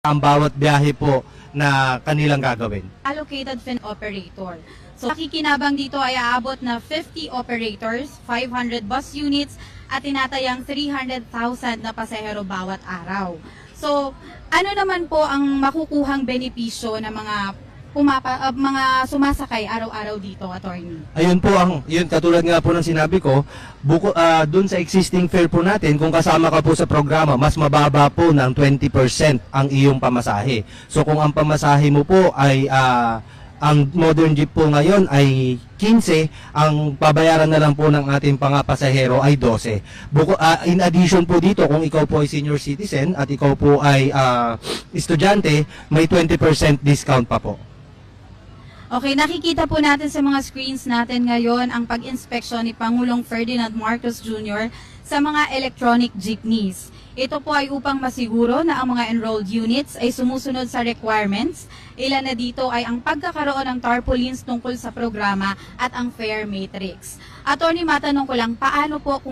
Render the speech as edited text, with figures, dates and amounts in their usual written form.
ang bawat biyahe po na kanilang gagawin. Allocated fin operator. So, makikinabang dito ay aabot na 50 operators, 500 bus units, at tinatayang 300,000 na pasahero bawat araw. So, ano naman po ang makukuhang benepisyo ng mga mga sumasakay araw-araw dito, attorney? Ayun po yun katulad nga po ng sinabi ko, dun sa existing fare po natin, kung kasama ka po sa programa, mas mababa po ng 20% ang iyong pamasahe. So kung ang pamasahe mo po ay ang modern jeep po ngayon ay 15, ang babayaran na lang po ng ating pasahero ay 12. In addition po dito, kung ikaw po ay senior citizen at ikaw po ay estudyante, may 20% discount pa po. Okay, nakikita po natin sa mga screens natin ngayon ang pag-inspeksyon ni Pangulong Ferdinand Marcos Jr. sa mga electronic jeepneys. Ito po ay upang masiguro na ang mga enrolled units ay sumusunod sa requirements. Ilan na dito ay ang pagkakaroon ng tarpaulins tungkol sa programa at ang fare matrix. Attorney, matanong ko lang, paano po kung